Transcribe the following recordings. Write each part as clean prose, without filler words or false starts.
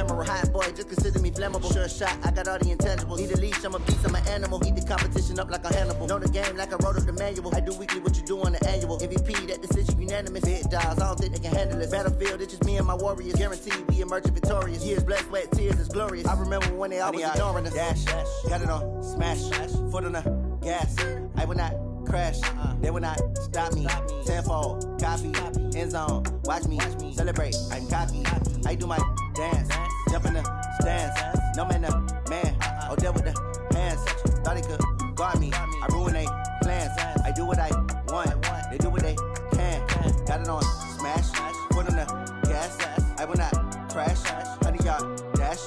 ephemeral. Hot boy, just consider me flammable. Sure shot, I got all the intangibles. Need a leash, I'm a beast, I'm an animal. Eat the competition up like a Hannibal. Know the game like I wrote up the manual. I do weekly what you do on the annual. MVP, that decision unanimous. Big dogs, I don't think they can handle it. Battlefield, it's just me and my warriors. Guaranteed we emerge victorious. Years, blood, sweat, tears, it's glorious. I remember when they always ignoring us. Dash, got it on, smash, foot on the gas. I will not crash, they will not stop me. Tenfold, copy, end zone, watch me celebrate. I can copy, I do my dance, jump in the stands. No man, man, oh, there with the hands. Thought he could guard me, I ruin they plans. I do what I want, they do what they can. Got it on, smash, foot on the gas. I will not crash, 100-yard dash,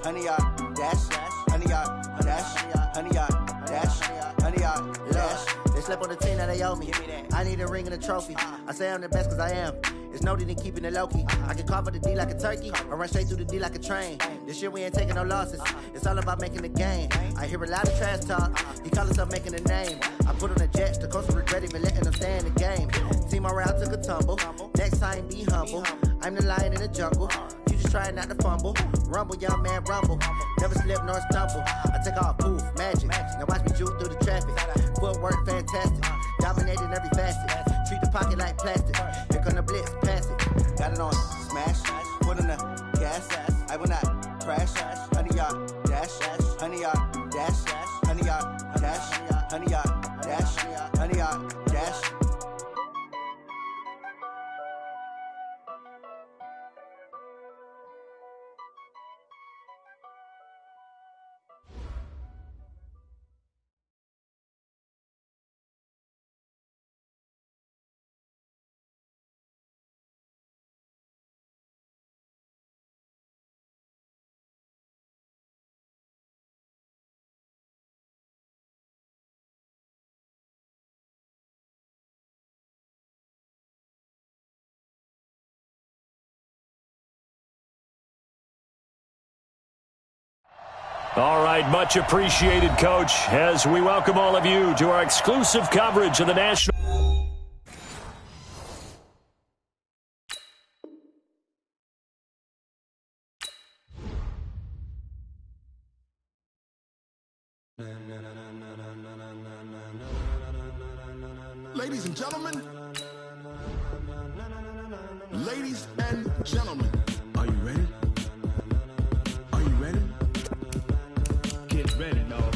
100-yard dash, 100-yard dash, 100-yard dash, 100-yard dash. They slept on the team that they owe me. I need a ring and a trophy. I say I'm the best cause I am. It's noted in keeping it low-key. I can carve up the D like a turkey or run straight through the D like a train. This year we ain't taking no losses. It's all about making the game. I hear a lot of trash talk. He call himself making a name. I put on the Jets. The coach will regret even letting them stay in the game. Team morale took a tumble. Next time be humble. I'm the lion in the jungle. You just trying not to fumble. Rumble, young man, rumble. Never slip nor stumble. I take off, poof, magic. Now watch me juke through the traffic. Footwork fantastic. Dominating every facet. Treat the pocket like plastic. Here come the blitz, pass it. Got it on, smash. Foot on the gas. I will not crash. 100-yard dash. 100-yard dash. 100-yard dash. 100-yard dash. 100-yard dash. All right, much appreciated, Coach, as we welcome all of you to our exclusive coverage of the National. Ladies and gentlemen, ladies and gentlemen, are you ready? Are you ready? Get ready, dog.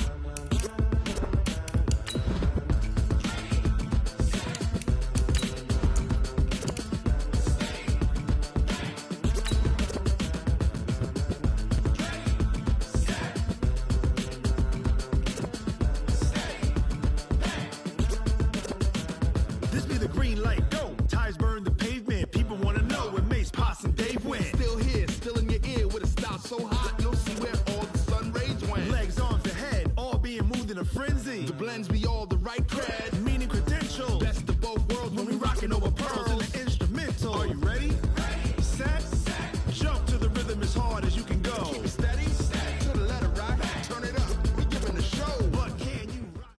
This be the green light, go. Tires burn the pavement. People want to know where Mace, Poss, and Dave went. Still here, still in your ear with a style so hot, you'll see where all the sun rays went. Legs, arms, and head, all being moved in a frenzy. The blends be all the right cred, meaning credentials. Best of both worlds when we rockin' over pearls in the instrumental. Are you ready? Set. Jump to the rhythm as hard as you can go. Keep it steady, to the letter rock. Turn it up, we giving the show. But can you rock?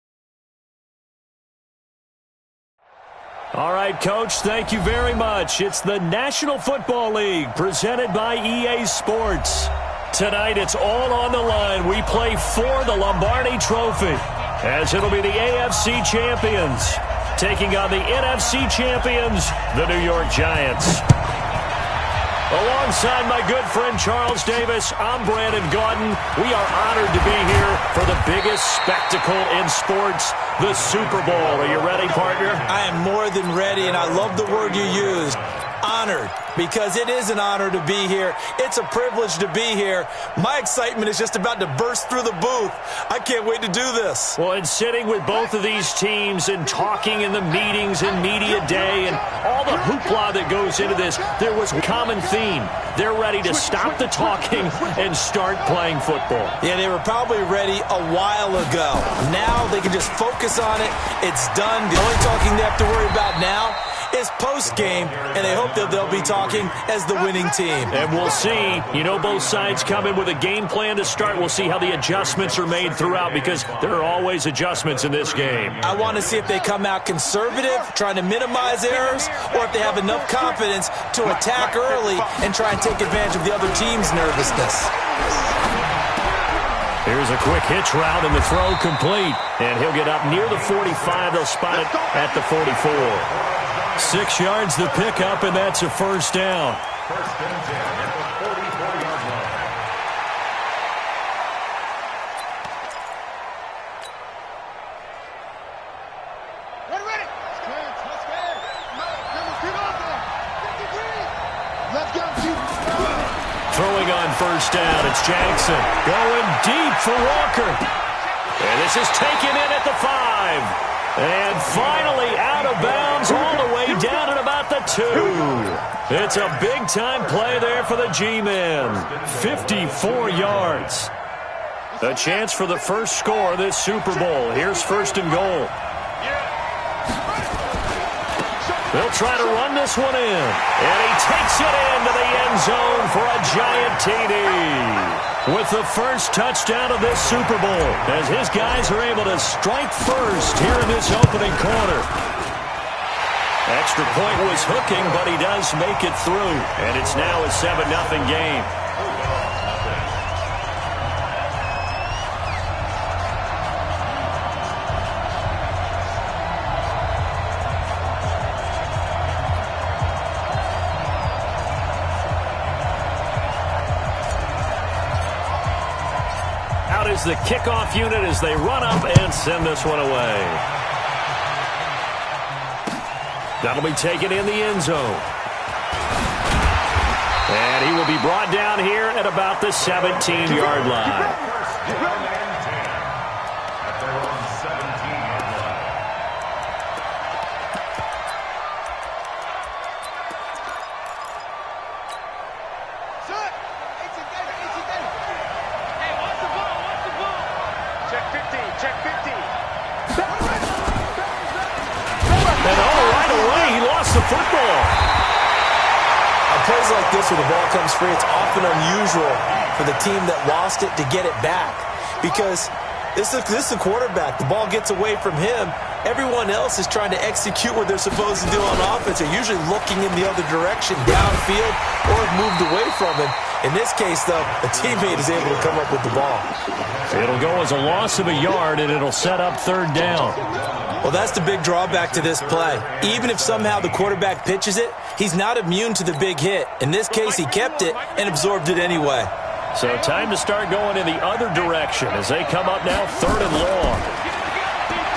All right, Coach, thank you very much. It's the National Football League presented by EA Sports. Tonight, it's all on the line. We play for the Lombardi Trophy, as it'll be the AFC champions taking on the NFC champions, the New York Giants. Alongside my good friend Charles Davis, I'm Brandon Gaudin. We are honored to be here for the biggest spectacle in sports, the Super Bowl. Are you ready, partner? I am more than ready, and I love the word you used. Honored, because it is an honor to be here. It's a privilege to be here. My excitement is just about to burst through the booth. I can't wait to do this. Well, and sitting with both of these teams and talking in the meetings and media day and all the hoopla that goes into this, there was a common theme. They're ready to stop the talking and start playing football. Yeah, they were probably ready a while ago. Now they can just focus on it. It's done. The only talking they have to worry about now is post-game, and they hope that they'll be talking as the winning team. And we'll see. You know, both sides come in with a game plan to start. We'll see how the adjustments are made throughout, because there are always adjustments in this game. I want to see if they come out conservative, trying to minimize errors, or if they have enough confidence to attack early and try and take advantage of the other team's nervousness. Here's a quick hitch route, and the throw complete. And he'll get up near the 45. They'll spot it at the 44. 6 yards the pickup, and that's a first down. First and 10 at the 44-yard line. Ready. Let's go. Throwing on first down, it's Jackson. Going deep for Walker. And this is taken in at the 5. And finally out of bounds all the way down at about the 2. It's a big-time play there for the G-Men. 54 yards. A chance for the first score of this Super Bowl. Here's first and goal. They'll try to run this one in. And he takes it into the end zone for a giant TD. With the first touchdown of this Super Bowl, as his guys are able to strike first here in this opening quarter. Extra point was hooking, but he does make it through. And it's now a 7-0 game. Is the kickoff unit as they run up and send this one away. That'll be taken in the end zone. And he will be brought down here at about the 17-yard line. Football. On plays like this where the ball comes free, it's often unusual for the team that lost it to get it back, because this is a quarterback. The ball gets away from him. Everyone else is trying to execute what they're supposed to do on offense. They're usually looking in the other direction, downfield, or have moved away from him. In this case, though, a teammate is able to come up with the ball. It'll go as a loss of a yard, and it'll set up third down. Well, that's the big drawback to this play. Even if somehow the quarterback pitches it, he's not immune to the big hit. In this case, he kept it and absorbed it anyway. So time to start going in the other direction as they come up now third and long.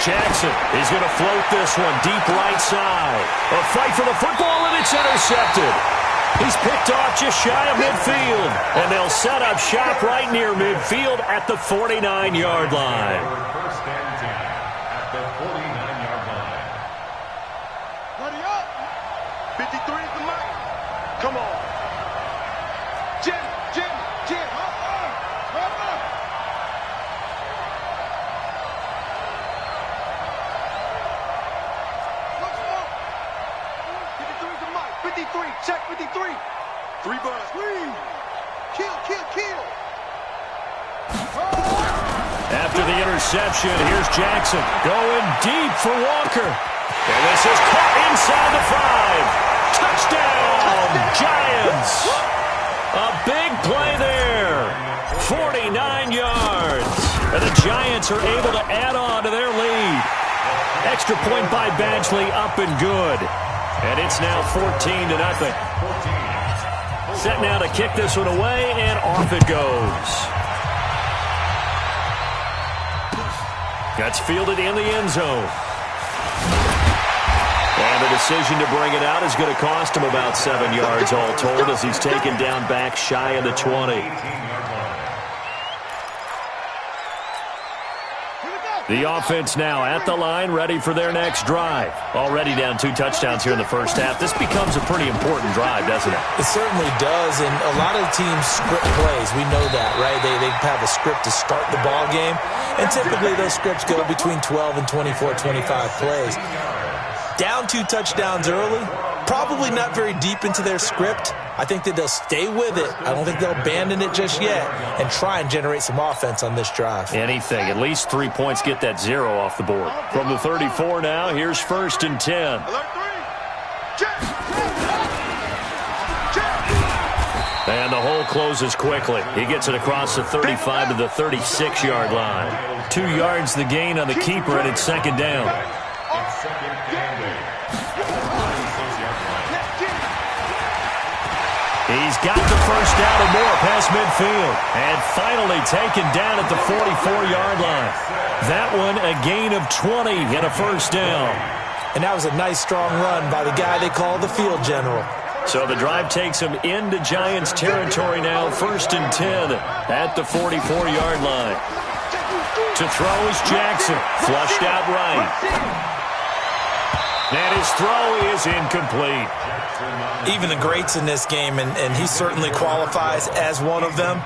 Jackson is going to float this one deep right side. A fight for the football, and it's intercepted. He's picked off just shy of midfield, and they'll set up shop right near midfield at the 49-yard line. First and 10 at the 49-yard line. Ready up. 53 is the mic. Come on. Jim. Check 53. 3 bucks. Kill. After the interception, here's Jackson going deep for Walker. And this is caught inside the 5. Touchdown, Giants. A big play there. 49 yards. And the Giants are able to add on to their lead. Extra point by Badgley, up and good. And it's now 14-0. Set now to kick this one away, and off it goes. That's fielded in the end zone. And the decision to bring it out is going to cost him about 7 yards all told, as he's taken down back shy of the 20. The offense now at the line, ready for their next drive. Already down 2 touchdowns here in the first half. This becomes a pretty important drive, doesn't it? It certainly does, and a lot of teams script plays. We know that, right? They have a script to start the ball game, and typically those scripts go between 12 and 24, 25 plays. Down 2 touchdowns early, probably not very deep into their script. I think that they'll stay with it. I don't think they'll abandon it just yet and try and generate some offense on this drive. Anything. At least 3 points get that 0 off the board. From the 34 now, here's 1st and 10. And the hole closes quickly. He gets it across the 35 to the 36-yard line. 2 yards the gain on the keeper, and it's 2nd down. He's got the first down and more past midfield. And finally taken down at the 44-yard line. That one a gain of 20 and a 1st down. And that was a nice, strong run by the guy they call the field general. So the drive takes him into Giants territory now. 1st and 10 at the 44-yard line. To throw is Jackson. Flushed out right. And his throw is incomplete. Even the greats in this game, and he certainly qualifies as one of them,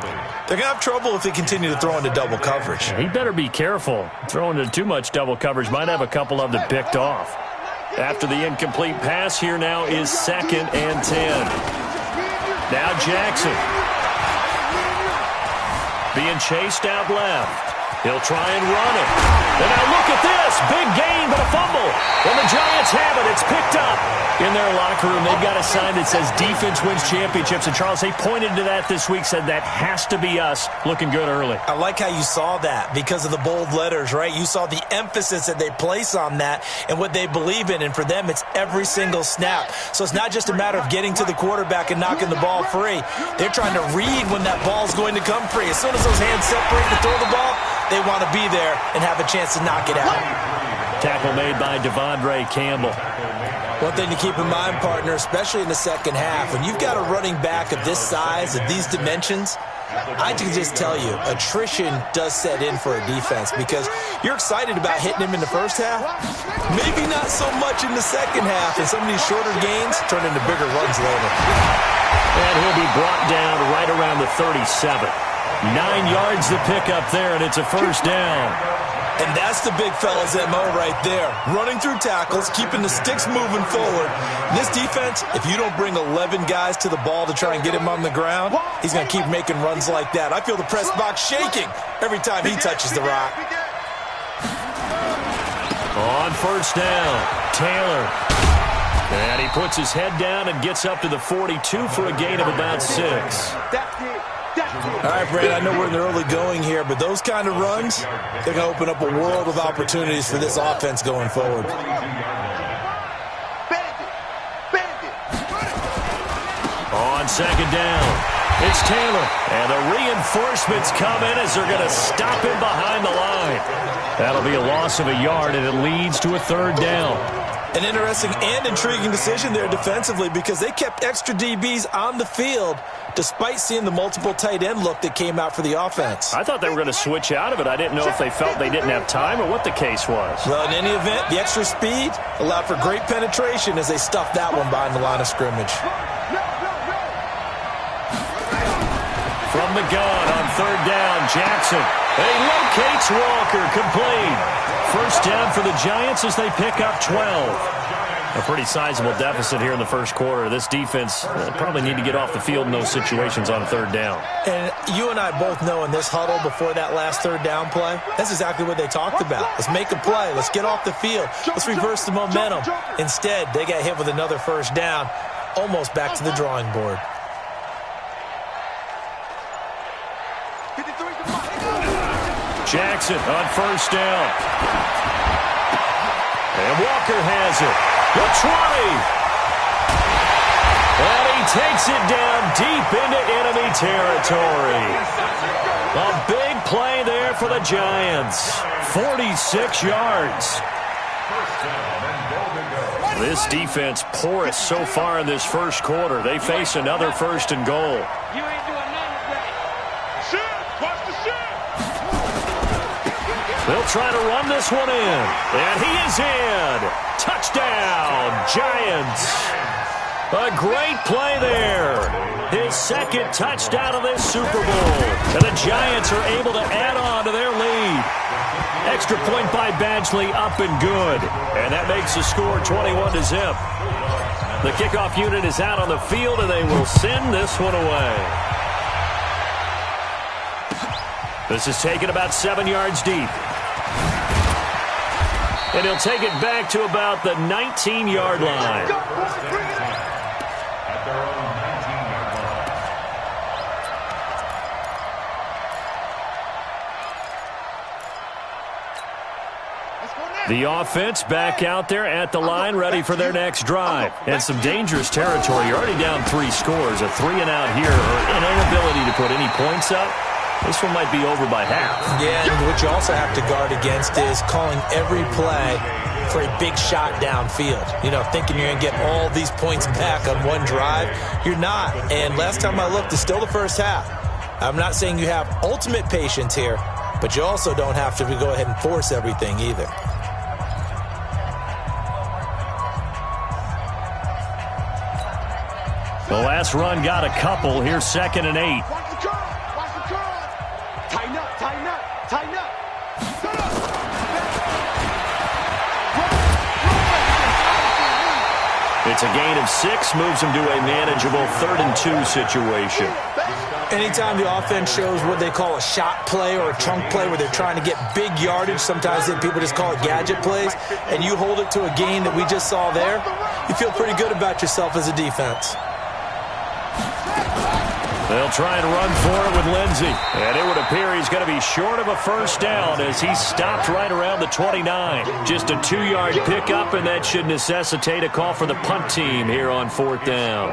they're going to have trouble if they continue to throw into double coverage. He better be careful. Throwing into too much double coverage might have a couple of them picked off. After the incomplete pass, here now is 2nd and 10. Now Jackson. Being chased out left. He'll try and run it. And now look at this. Big gain, but a fumble. And the Giants have it. It's picked up. In their locker room, they've got a sign that says defense wins championships. And Charles, they pointed to that this week, said that has to be us. Looking good early. I like how you saw that because of the bold letters, right? You saw the emphasis that they place on that and what they believe in. And for them, it's every single snap. So it's not just a matter of getting to the quarterback and knocking the ball free. They're trying to read when that ball's going to come free. As soon as those hands separate to throw the ball, they want to be there and have a chance to knock it out. Tackle made by Devondre Campbell. One thing to keep in mind, partner, especially in the second half, when you've got a running back of this size, of these dimensions, I can just tell you, attrition does set in for a defense because you're excited about hitting him in the first half. Maybe not so much in the second half, and some of these shorter gains turn into bigger runs later. And he'll be brought down right around the 37. 9 yards to pick up there, and it's a 1st down. And that's the big fella's MO right there. Running through tackles, keeping the sticks moving forward. This defense, if you don't bring 11 guys to the ball to try and get him on the ground, he's going to keep making runs like that. I feel the press box shaking every time he touches the rock. On 1st down, Taylor. And he puts his head down and gets up to the 42 for a gain of about 6. All right, Brad, I know we're in the early going here, but those kind of runs, they're going to open up a world of opportunities for this offense going forward. On 2nd down, it's Taylor. And the reinforcements come in as they're going to stop him behind the line. That'll be a loss of a yard, and it leads to a 3rd down. An interesting and intriguing decision there defensively because they kept extra DBs on the field despite seeing the multiple tight end look that came out for the offense. I thought they were going to switch out of it. I didn't know if they felt they didn't have time or what the case was. Well, in any event, the extra speed allowed for great penetration as they stuffed that one behind the line of scrimmage. From the gun on 3rd down, Jackson. He locates Walker, complete. 1st down for the Giants as they pick up 12. A pretty sizable deficit here in the first quarter. This defense probably need to get off the field in those situations on 3rd down. And you and I both know in this huddle before that last 3rd down play, that's exactly what they talked about. Let's make a play. Let's get off the field. Let's reverse the momentum. Instead, they got hit with another 1st down, almost back to the drawing board. Jackson on 1st down. And Walker has it. The 20. And he takes it down deep into enemy territory. A big play there for the Giants. 46 yards. This defense porous so far in this first quarter. They face another 1st and goal. They'll try to run this one in. And he is in. Touchdown, Giants. A great play there. His 2nd touchdown of this Super Bowl. And the Giants are able to add on to their lead. Extra point by Badgley, up and good. And that makes the score 21-0. The kickoff unit is out on the field, and they will send this one away. This is taken about 7 yards deep. And he'll take it back to about the 19-yard line. The offense back out there at the line, ready for their next drive. And some dangerous territory. You're already down 3 scores. A 3-and-out here, or an inability to put any points up. This one might be over by half. Yeah, and what you also have to guard against is calling every play for a big shot downfield. You know, thinking you're going to get all these points back on one drive. You're not. And last time I looked, it's still the first half. I'm not saying you have ultimate patience here, but you also don't have to go ahead and force everything either. The last run got a couple. Here's 2nd and 8. Watch the curl. Watch the curl. Tighten up. Tighten up. Tighten up. Shut up. It's a gain of 6, moves them to a manageable 3rd and 2 situation. Anytime the offense shows what they call a shot play or a chunk play where they're trying to get big yardage, sometimes people just call it gadget plays, and you hold it to a gain that we just saw there, you feel pretty good about yourself as a defense. They'll try and run for it with Lindsey. And it would appear he's going to be short of a first down as he stopped right around the 29. Just a 2-yard pickup, and that should necessitate a call for the punt team here on 4th down.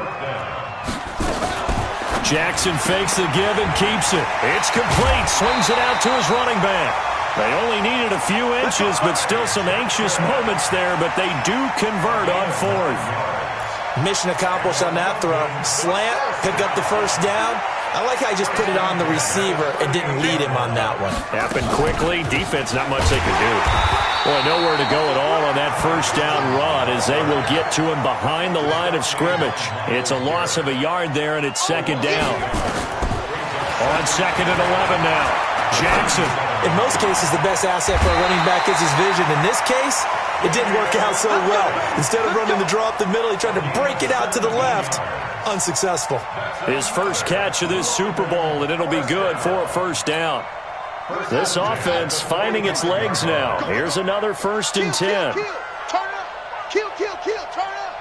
Jackson fakes the give and keeps it. It's complete. Swings it out to his running back. They only needed a few inches, but still some anxious moments there, but they do convert on 4th. Mission accomplished on that throw. Slant, pick up the first down. I like how he just put it on the receiver and didn't lead him on that one. Happened quickly. Defense, not much they could do. Boy, nowhere to go at all on that first down run as they will get to him behind the line of scrimmage. It's a loss of a yard there, and it's 2nd down. On 2nd and 11 now. Jackson. In most cases, the best asset for a running back is his vision. In this case, it didn't work out so well. Instead of running the draw up the middle, he tried to break it out to the left. Unsuccessful. His first catch of this Super Bowl, and it'll be good for a first down. This offense finding its legs now. Here's another 1st and 10. Kill. Turn up. Kill. Turn up.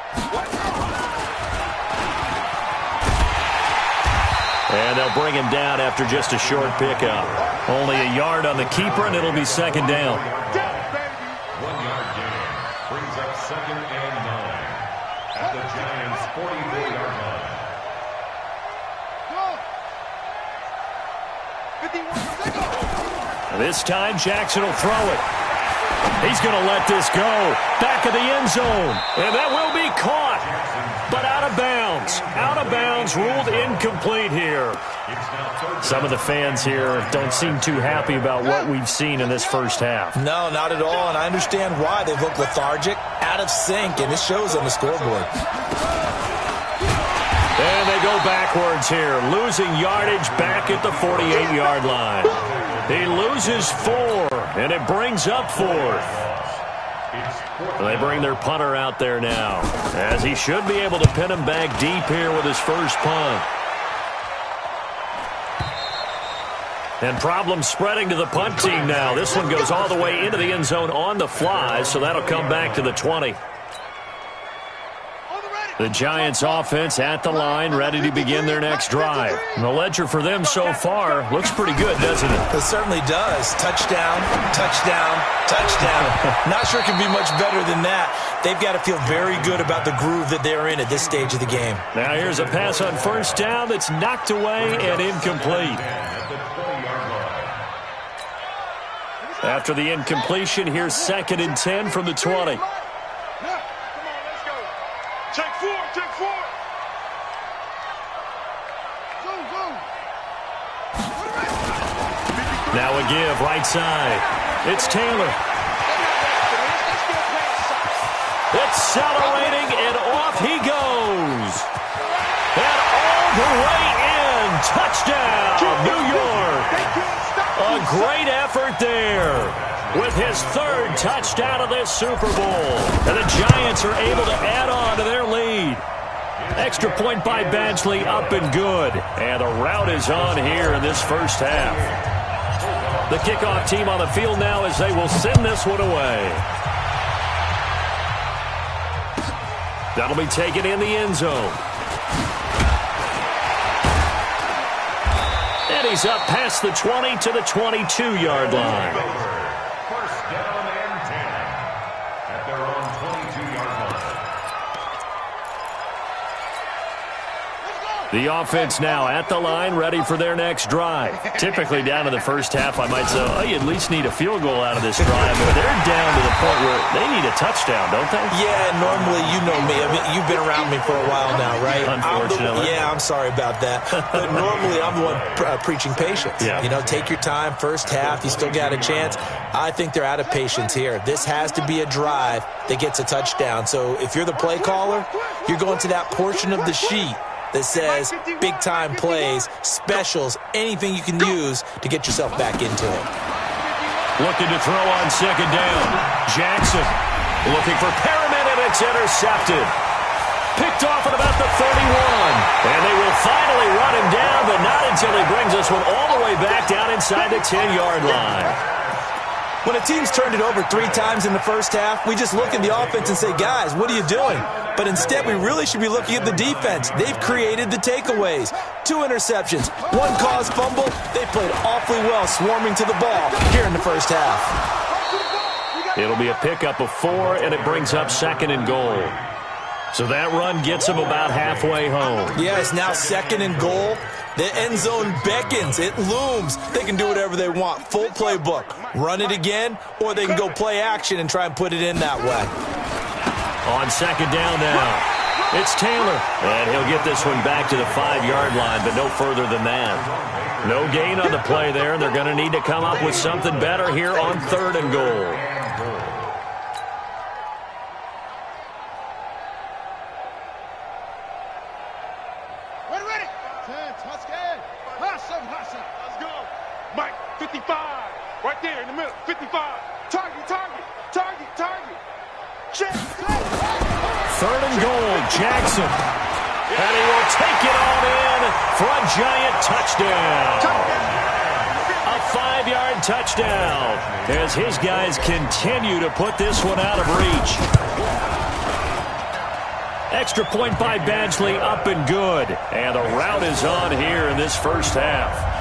And they'll bring him down after just a short pickup. Only a yard on the keeper, and it'll be 2nd down. 1-yard gain brings up 2nd and 9 at the Giants' 44-yard line. This time, Jackson will throw it. He's going to let this go. Back of the end zone. And that will be caught. But out of bounds. Out of bounds, ruled incomplete here. Some of the fans here don't seem too happy about what we've seen in this first half. No, not at all, and I understand why. They look lethargic, out of sync, and it shows on the scoreboard. And they go backwards here, losing yardage back at the 48-yard line. He loses 4, and it brings up 4th. They bring their punter out there now, as he should be able to pin him back deep here with his first punt. And problems spreading to the punt team now. This one goes all the way into the end zone on the fly, so that'll come back to the 20. The Giants offense at the line, ready to begin their next drive. And the ledger for them so far looks pretty good, doesn't it? It certainly does. Touchdown, touchdown, touchdown. Not sure it can be much better than that. They've got to feel very good about the groove that they're in at this stage of the game. Now here's a pass on first down that's knocked away and incomplete. After the incompletion, here's 2nd and 10 from the 20. Take 4. Now a give, right side. It's Taylor. Accelerating, and off he goes. And all the way in. Touchdown, New York. A great effort there. with his third touchdown of this Super Bowl. And the Giants are able to add on to their lead. Extra point by Badgley, up and good. And the rout is on here in this first half. The kickoff team on the field now as they will send this one away. That'll be taken in the end zone. And he's up past the 20 to the 22-yard line. First down and 10 at their own 22-yard line. The offense now at the line, ready for their next drive. Typically down to the first half, I might say, oh, you at least need a field goal out of this drive. But they're down to the point where they need a touchdown, don't they? Yeah, normally, you know me. I mean, you've been around me for a while now, right? Unfortunately. I'm sorry about that. But normally, I'm the one preaching patience. Yeah. You know, take your time, first half, you still got a chance. I think they're out of patience here. This has to be a drive that gets a touchdown. So if you're the play caller, you're going to that portion of the sheet that says big-time plays, specials, anything you can use to get yourself back into it. Looking to throw on second down. Jackson looking for Perriman, and it's intercepted. Picked off at about the 31. And they will finally run him down, but not until he brings this one all the way back down inside the 10-yard line. When a team's turned it over 3 times in the first half, we just look at the offense and say, guys, what are you doing? But instead, we really should be looking at the defense. They've created the takeaways. 2 interceptions, 1 caused fumble. They played awfully well swarming to the ball here in the first half. It'll be a pickup of 4, and it brings up second and goal. So that run gets them about halfway home. Yeah, it's now second and goal. The end zone beckons. It looms. They can do whatever they want. Full playbook. Run it again, or they can go play action and try and put it in that way. On second down now, it's Taylor. And he'll get this one back to the 5-yard line, but no further than that. No gain on the play there, and they're going to need to come up with something better here on third and goal. Let's go. Mike, 55. Right there in the middle. 55. Target. Check. Third and goal, Jackson. And he will take it on in for a Giant touchdown. A 5-yard touchdown as his guys continue to put this one out of reach. Extra point by Badgley, up and good. And the rout is on here in this first half.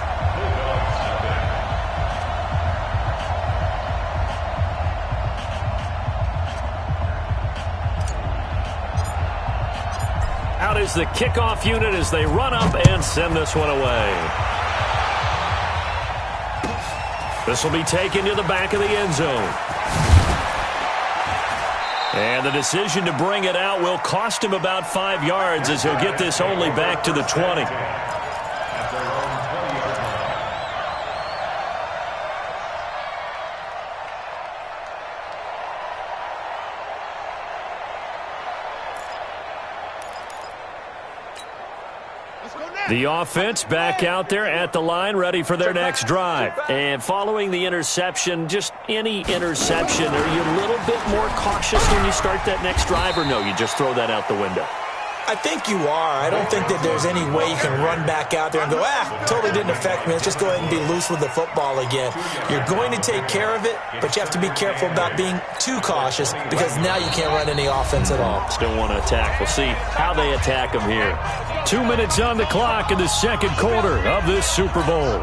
Out is the kickoff unit as they run up and send this one away. This will be taken to the back of the end zone. And the decision to bring it out will cost him about 5 yards as he'll get this only back to the 20. The offense back out there at the line, ready for their next drive. And following the interception, just any interception, are you a little bit more cautious when you start that next drive, or no, you just throw that out the window? I think you are. I don't think that there's any way you can run back out there and go, totally didn't affect me. Let's just go ahead and be loose with the football again. You're going to take care of it, but you have to be careful about being too cautious because now you can't run any offense at all. Still want to attack. We'll see how they attack them here. 2 minutes on the clock in the second quarter of this Super Bowl.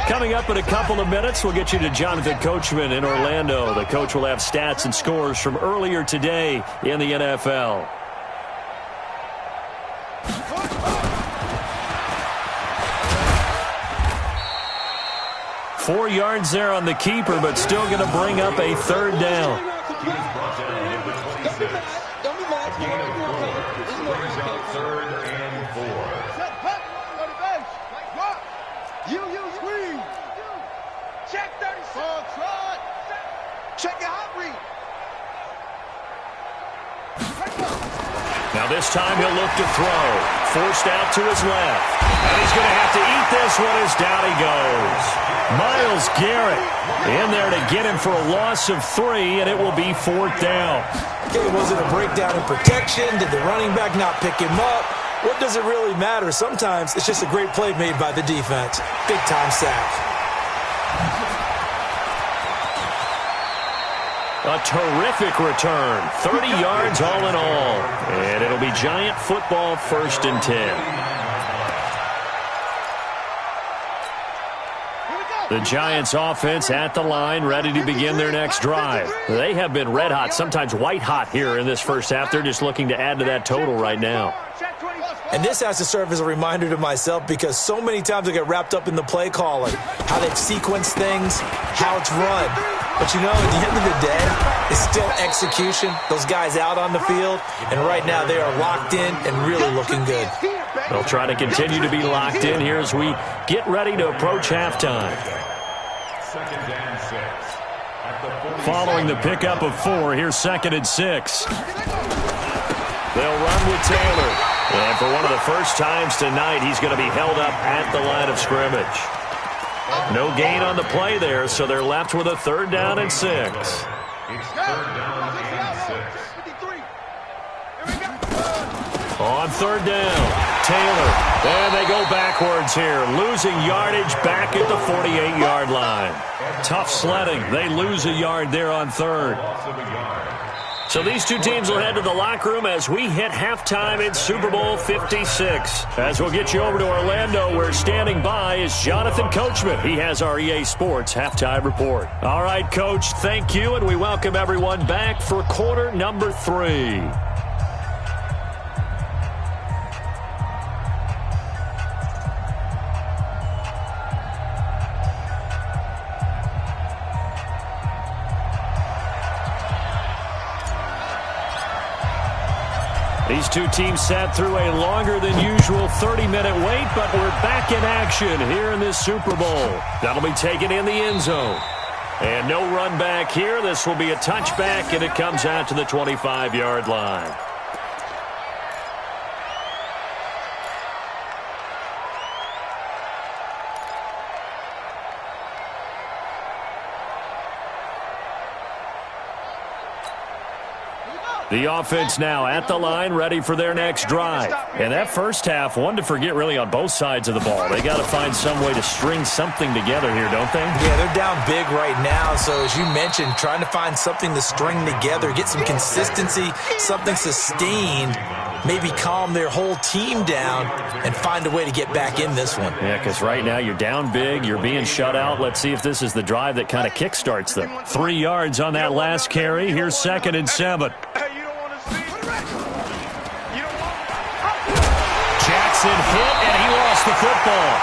Coming up in a couple of minutes, we'll get you to Jonathan Coachman in Orlando. The coach will have stats and scores from earlier today in the NFL. Four yards there on the keeper, but still going to bring up a third down. Now this time he'll look to throw. Forced out to his left. And he's going to have to eat this one as down he goes. Myles Garrett in there to get him for a loss of 3, and it will be 4th down. Okay, was it a breakdown in protection? Did the running back not pick him up? What does it really matter? Sometimes it's just a great play made by the defense. Big-time sack. A terrific return. 30 yards all in all. And it'll be Giant football, 1st and 10. The Giants offense at the line, ready to begin their next drive. They have been red hot, sometimes white hot here in this first half. They're just looking to add to that total right now. And this has to serve as a reminder to myself because so many times I get wrapped up in the play calling, how they've sequenced things, how it's run. But, you know, at the end of the day, it's still execution. Those guys out on the field, and right now they are locked in and really looking good. They'll try to continue to be locked in here as we get ready to approach halftime. 2nd and 6. Following the pickup of 4, here's 2nd and 6. They'll run with Taylor. And for one of the first times tonight, he's going to be held up at the line of scrimmage. No gain on the play there, so they're left with a 3rd down and 6. It's 3rd down and 6. On 3rd down, Taylor. And they go backwards here, losing yardage back at the 48-yard line. Tough sledding. They lose a yard there on 3rd. So these two teams will head to the locker room as we hit halftime in Super Bowl 56. As we'll get you over to Orlando, where standing by is Jonathan Coachman. He has our EA Sports halftime report. All right, Coach, thank you, and we welcome everyone back for quarter number 3. These two teams sat through a longer than usual 30-minute wait, but we're back in action here in this Super Bowl. That'll be taken in the end zone. And no run back here. This will be a touchback, and it comes out to the 25-yard line. The offense now at the line, ready for their next drive. And that first half, one to forget really on both sides of the ball. They got to find some way to string something together here, don't they? Yeah, they're down big right now. So as you mentioned, trying to find something to string together, get some consistency, something sustained, maybe calm their whole team down and find a way to get back in this one. Yeah, because right now you're down big, you're being shut out. Let's see if this is the drive that kind of kickstarts them. 3 yards on that last carry. Here's 2nd and 7. Jackson hit, and he lost the football.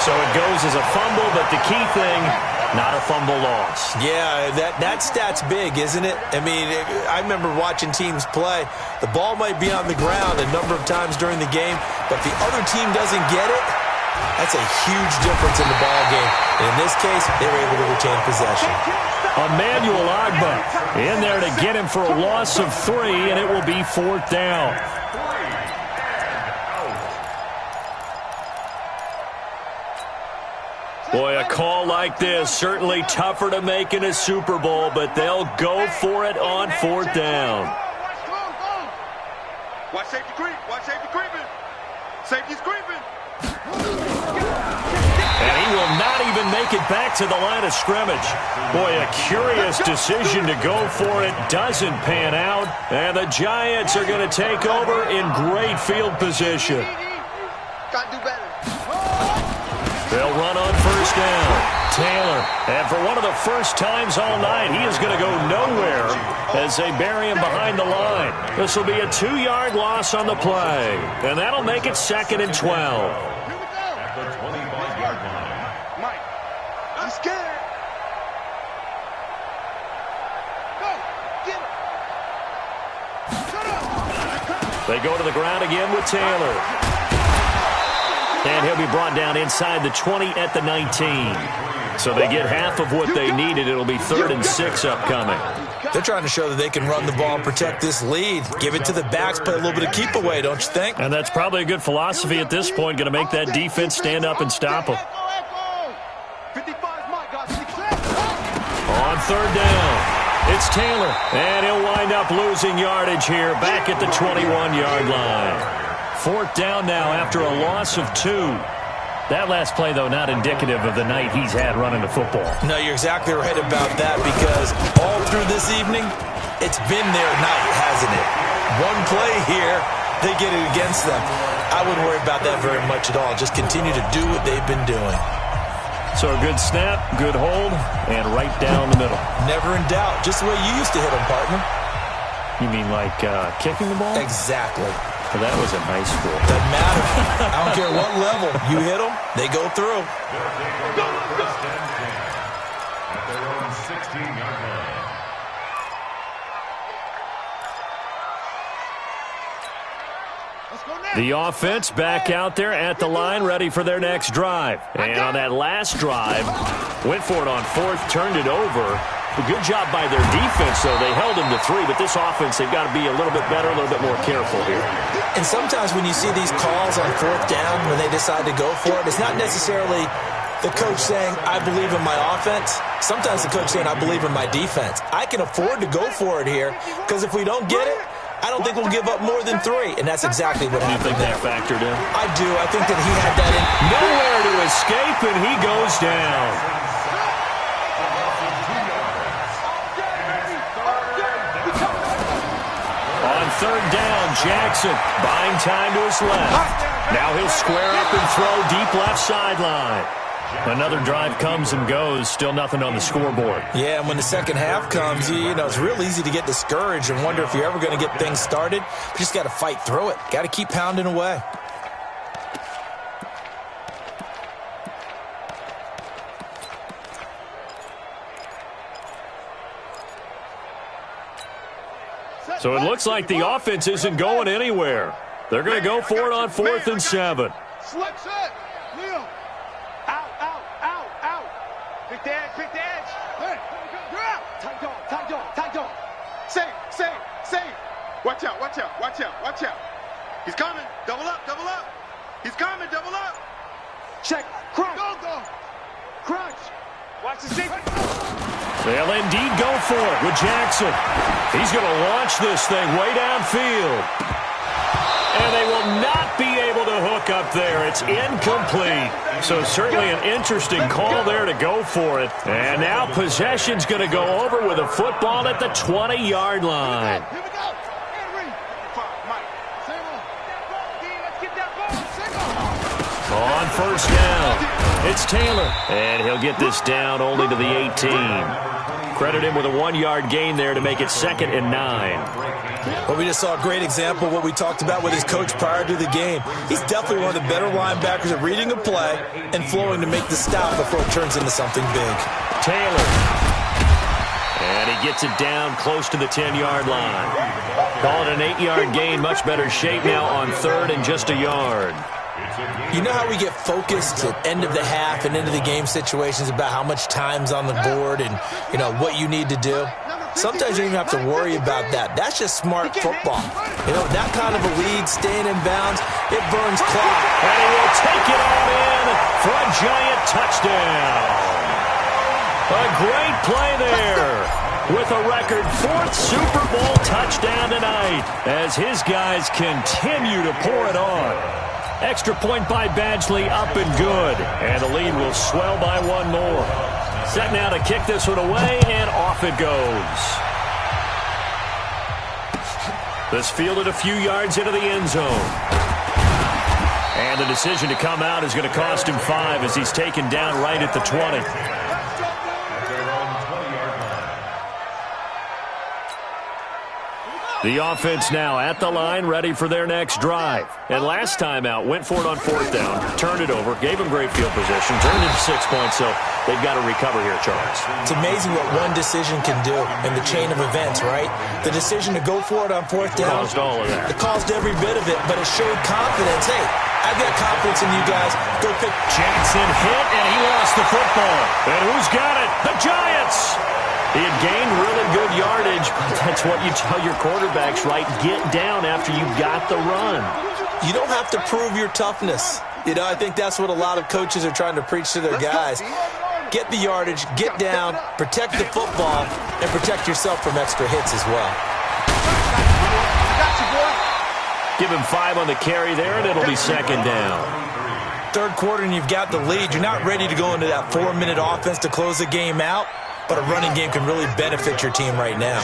So it goes as a fumble, but the key thing, not a fumble loss. Yeah, that stat's big, isn't it? I mean, I remember watching teams play. The ball might be on the ground a number of times during the game, but if the other team doesn't get it, that's a huge difference in the ball game. And in this case, they were able to retain possession. Emmanuel Agba in there to get him for a loss of 3, and it will be 4th down. Boy, a call like this, certainly tougher to make in a Super Bowl, but they'll go for it on 4th down. Watch safety creep. Watch safety creeping. Safety's creeping. And he will not even make it back to the line of scrimmage. Boy, a curious decision to go for it doesn't pan out. And the Giants are going to take over in great field position. Got to do better. They'll run on 1st down. Taylor, and for one of the first times all night, he is going to go nowhere as they bury him behind the line. This will be a 2-yard loss on the play, and that'll make it 2nd and 12. At the 25-yard line. Mike, I'm scared. Go, get him. Shut up. They go to the ground again with Taylor. And he'll be brought down inside the 20 at the 19. So they get half of what they needed. It'll be 3rd and 6 upcoming. They're trying to show that they can run the ball and protect this lead. Give it to the backs, play a little bit of keep away, don't you think? And that's probably a good philosophy at this point. Going to make that defense stand up and stop them. 55 third down. It's Taylor, and he'll wind up losing yardage here back at the 21-yard line. Fourth down now after a loss of 2. That last play, though, not indicative of the night he's had running the football. No, you're exactly right about that, because all through this evening, it's been their night, hasn't it? One play here, they get it against them. I wouldn't worry about that very much at all. Just continue to do what they've been doing. So a good snap, good hold, and right down the middle. Never in doubt. Just the way you used to hit them, partner. You mean like kicking the ball? Exactly. Well, that was in high school. Doesn't matter. I don't care what level. You hit them, they go through. At their own 16-yard line. The offense back out there at the line, ready for their next drive. And on that last drive, went for it on fourth, turned it over. A good job by their defense, though. They held them to 3, but this offense, they've got to be a little bit better, a little bit more careful here. And sometimes when you see these calls on fourth down, when they decide to go for it, it's not necessarily the coach saying, I believe in my offense. Sometimes the coach saying, I believe in my defense. I can afford to go for it here, because if we don't get it, I don't think we'll give up more than 3, and that's exactly what happened there. You think that factored in? I do. I think that he had that in. Nowhere to escape, and he goes down. On third down, Jackson buying time to his left. Now he'll square up and throw deep left sideline. Another drive comes and goes, still nothing on the scoreboard. Yeah, and when the second half comes, you know, it's real easy to get discouraged and wonder if you're ever going to get things started. You just got to fight through it. Got to keep pounding away. So it looks like the offense isn't going anywhere. They're going to go for it on 4th and 7. Slip set. Leo. Out. Pick the edge. Hey, you're out. Tight dog. Save. Watch out. He's coming. Double up. He's coming. Double up. Check. Crunch. Go. Crunch. Watch the safety. They'll indeed go for it with Jackson. He's going to launch this thing way downfield. And they will not be able to hook up there. It's incomplete. So certainly an interesting call there to go for it. And now possession's going to go over with a football at the 20-yard line. Here we go. On first down, it's Taylor. And he'll get this down only to the 18. Credit him with a 1-yard gain there to make it 2nd and 9. Well, we just saw a great example of what we talked about with his coach prior to the game. He's definitely one of the better linebackers at reading a play and flowing to make the stop before it turns into something big. Taylor. And he gets it down close to the 10-yard line. Call it an 8-yard gain. Much better shape now on 3rd and just a yard. You know how we get focused at end of the half and into the game situations about how much time's on the board and, you know, what you need to do? Sometimes you don't even have to worry about that. That's just smart football. You know, that kind of a lead, staying in bounds, it burns clock. And he will take it on in for a giant touchdown. A great play there with a record 4th Super Bowl touchdown tonight as his guys continue to pour it on. Extra point by Badgley, up and good. And the lead will swell by 1 more. Set now to kick this one away, and off it goes. This fielded a few yards into the end zone. And the decision to come out is going to cost him 5 as he's taken down right at the 20. The offense now at the line, ready for their next drive. And last time out, went for it on 4th down, turned it over, gave them great field position, turned it into 6 points, so they've got to recover here, Charles. It's amazing what one decision can do in the chain of events, right? The decision to go for it on 4th down. Caused all of that. It caused every bit of it, but it showed confidence. Hey, I've got confidence in you guys. Go pick. Jackson hit, and he lost the football. And who's got it? The Giants! He had gained really good yardage, but that's what you tell your quarterbacks, right? Get down after you got the run. You don't have to prove your toughness. You know, I think that's what a lot of coaches are trying to preach to their guys. get the yardage, get down, protect the football, and protect yourself from extra hits as well. Give him 5 on the carry there, and it'll be second down. Third quarter, and you've got the lead. You're not ready to go into that 4-minute offense to close the game out, but a running game can really benefit your team right now.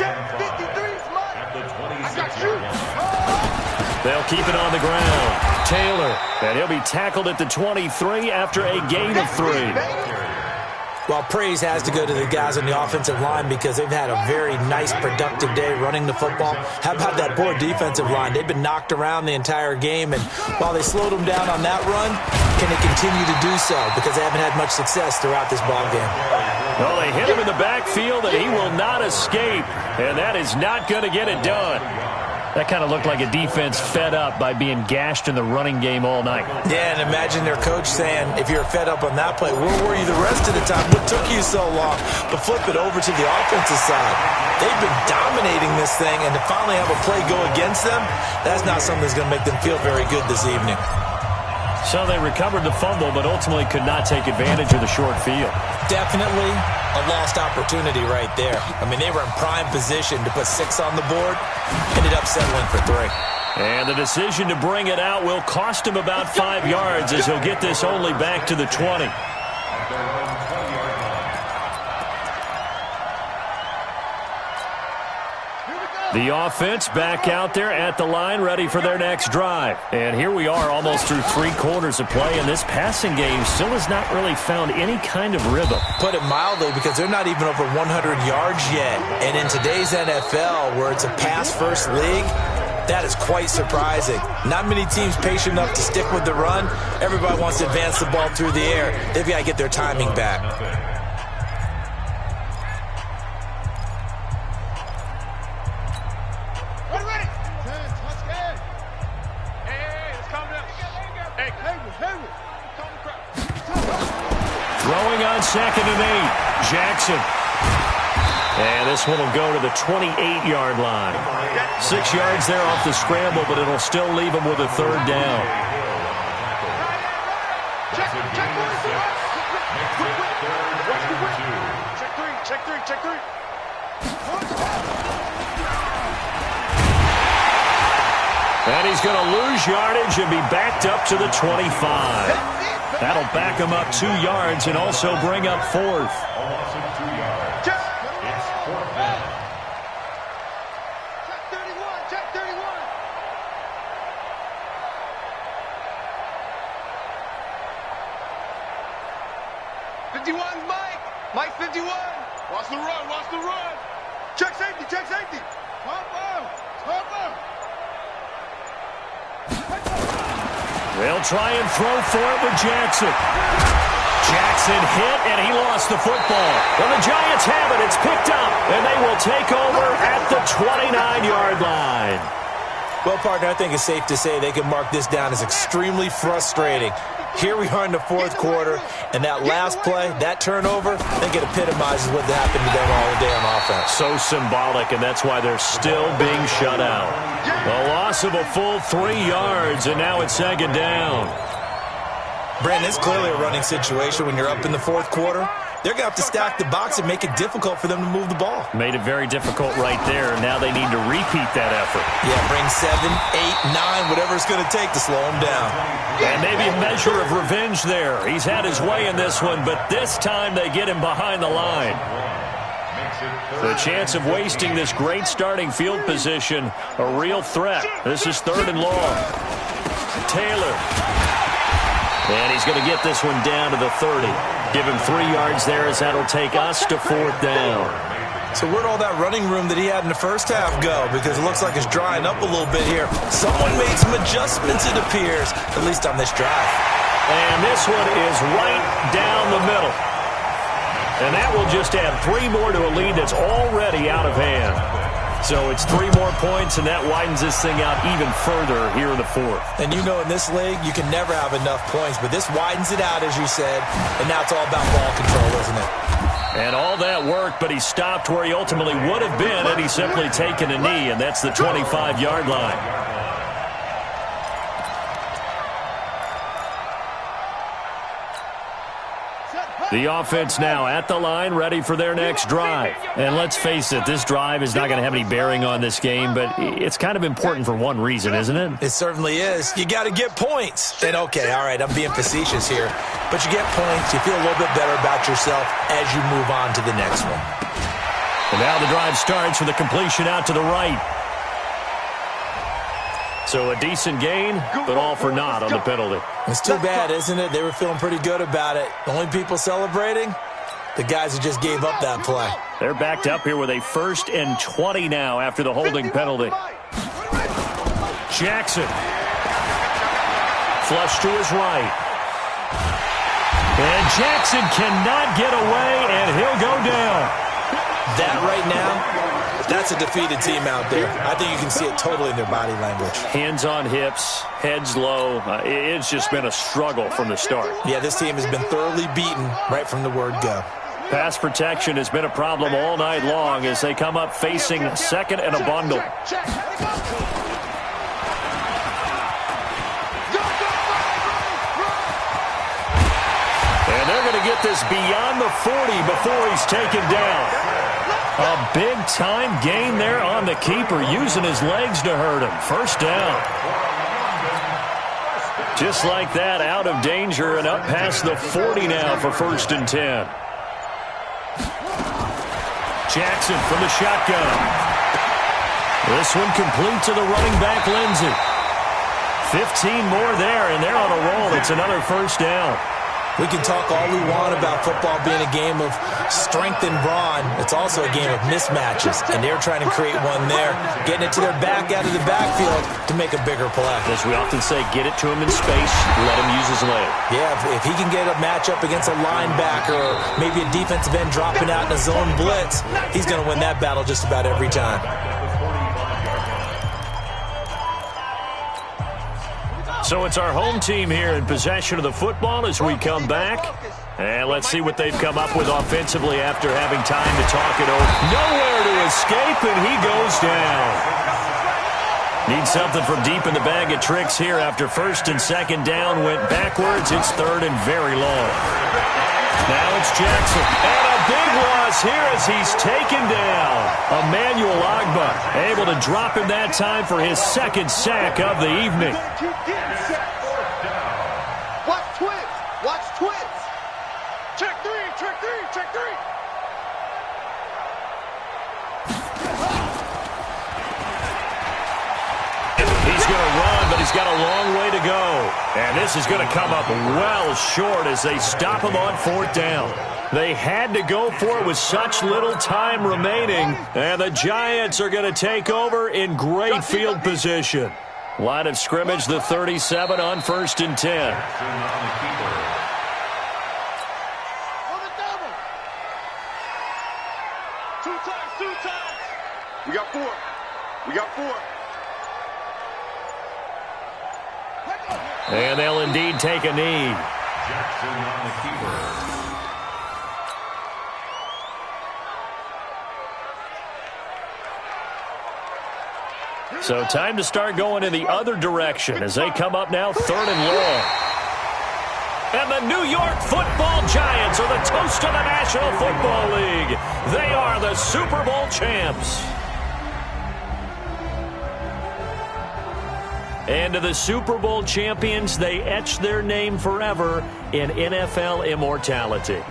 They'll keep it on the ground. Taylor, and he'll be tackled at the 23 after a gain of 3. Well, praise has to go to the guys on the offensive line because they've had a very nice, productive day running the football. How about that poor defensive line? They've been knocked around the entire game, and while they slowed them down on that run, can they continue to do so? Because they haven't had much success throughout this ball game. Well, they hit him in the backfield, and he will not escape, and that is not going to get it done. That kind of looked like a defense fed up by being gashed in the running game all night. Yeah, and imagine their coach saying, if you're fed up on that play, where were you the rest of the time? What took you so long? But flip it over to the offensive side. They've been dominating this thing, and to finally have a play go against them, that's not something that's going to make them feel very good this evening. So they recovered the fumble, but ultimately could not take advantage of the short field. Definitely a lost opportunity right there. I mean, they were in prime position to put 6 on the board, ended up settling for 3. And the decision to bring it out will cost him about 5 yards as he'll get this only back to the 20. The offense back out there at the line, ready for their next drive. And here we are almost through 3 quarters of play, and this passing game still has not really found any kind of rhythm. Put it mildly, because they're not even over 100 yards yet. And in today's NFL, where it's a pass-first league, that is quite surprising. Not many teams patient enough to stick with the run. Everybody wants to advance the ball through the air. They've got to get their timing back. Throwing on 2nd and 8. Jackson. And this one will go to the 28-yard line. 6 yards there off the scramble, but it'll still leave him with a 3rd down. Check 3. And he's going to lose yardage and be backed up to the 25. That'll back him up 2 yards and also bring up 4th. Check 31. Mike 51. Watch the run. Check safety. They'll try and throw for it with Jackson. Jackson hit, and he lost the football. Well, the Giants have it. It's picked up, and they will take over at the 29-yard line. Well, partner, I think it's safe to say they can mark this down as extremely frustrating. Here we are in the 4th quarter, and that last play, that turnover, I think it epitomizes what happened to them all day on offense. So symbolic, and that's why they're still being shut out. The loss of a full 3 yards, and now it's 2nd down. Brandon, it's clearly a running situation when you're up in the 4th quarter. They're going to have to stack the box and make it difficult for them to move the ball. Made it very difficult right there. Now they need to repeat that effort. Yeah, bring 7, 8, 9, whatever it's going to take to slow them down. And maybe a measure of revenge there. He's had his way in this one, but this time they get him behind the line. The chance of wasting this great starting field position, a real threat. This is 3rd and long. Taylor. And he's going to get this one down to the 30. Give him 3 yards there as that'll take us to 4th down. So where'd all that running room that he had in the first half go? Because it looks like it's drying up a little bit here. Someone made some adjustments, it appears, at least on this drive. And this one is right down the middle. And that will just add 3 more to a lead that's already out of hand. So it's 3 more points, and that widens this thing out even further here in the 4th. And you know in this league, you can never have enough points, but this widens it out, as you said, and now it's all about ball control, isn't it? And all that worked, but he stopped where he ultimately would have been had he simply taken a knee, and that's the 25-yard line. Set, The offense now at the line, ready for their next drive. And let's face it, this drive is not going to have any bearing on this game, but it's kind of important for one reason, isn't it? It certainly is. You got to get points. And okay, all right, I'm being facetious here, but you get points, you feel a little bit better about yourself as you move on to the next one. And now the drive starts with a completion out to the right. So a decent gain, but all for naught on the penalty. It's too bad, isn't it? They were feeling pretty good about it. The only people celebrating, the guys who just gave up that play. They're backed up here with a 1st and 20 now after the holding penalty. Jackson. Flush to his right. And Jackson cannot get away, and he'll go down. That right now, that's a defeated team out there. I think you can see it totally in their body language. Hands on hips, heads low. It's just been a struggle from the start. Yeah, this team has been thoroughly beaten right from the word go. Pass protection has been a problem all night long as they come up facing 2nd and a bundle. And they're going to get this beyond the 40 before he's taken down. A big-time gain there on the keeper, using his legs to hurt him. 1st down. Just like that, out of danger and up past the 40 now for 1st and 10. Jackson from the shotgun. This one complete to the running back, Lindsey. 15 more there, and they're on a roll. It's another 1st down. We can talk all we want about football being a game of strength and brawn. It's also a game of mismatches, and they're trying to create one there, getting it to their back out of the backfield to make a bigger play. As we often say, get it to him in space, let him use his leg. Yeah, if he can get a matchup against a linebacker or maybe a defensive end dropping out in a zone blitz, he's going to win that battle just about every time. So it's our home team here in possession of the football as we come back. And let's see what they've come up with offensively after having time to talk it over. Nowhere to escape, and he goes down. Need something from deep in the bag of tricks here after 1st and 2nd down went backwards. It's 3rd and very long. Now it's Jackson. And a big loss here as he's taken down. Emmanuel Agba able to drop him that time for his 2nd sack of the evening. Watch twins. Watch twins. Check 3. Check 3. Check 3. He's going to run, but he's got a long way to go. And this is going to come up well short as they stop him on 4th down. They had to go for it with such little time remaining. And the Giants are going to take over in great field position. Line of scrimmage, the 37 on 1st and 10. Two times. We got 4. We got 4. And they'll indeed take a knee. Jackson on the keeper. So time to start going in the other direction as they come up now 3rd and long. And the New York Football Giants are the toast of the National Football League. They are the Super Bowl champs. And to the Super Bowl champions, they etch their name forever in NFL immortality.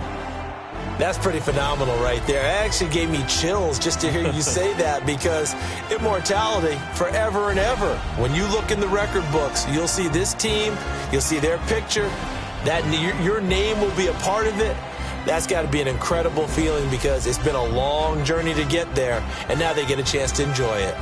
That's pretty phenomenal right there. It actually gave me chills just to hear you say that, because immortality forever and ever. When you look in the record books, you'll see this team, you'll see their picture, that your name will be a part of it. That's got to be an incredible feeling because it's been a long journey to get there, and now they get a chance to enjoy it.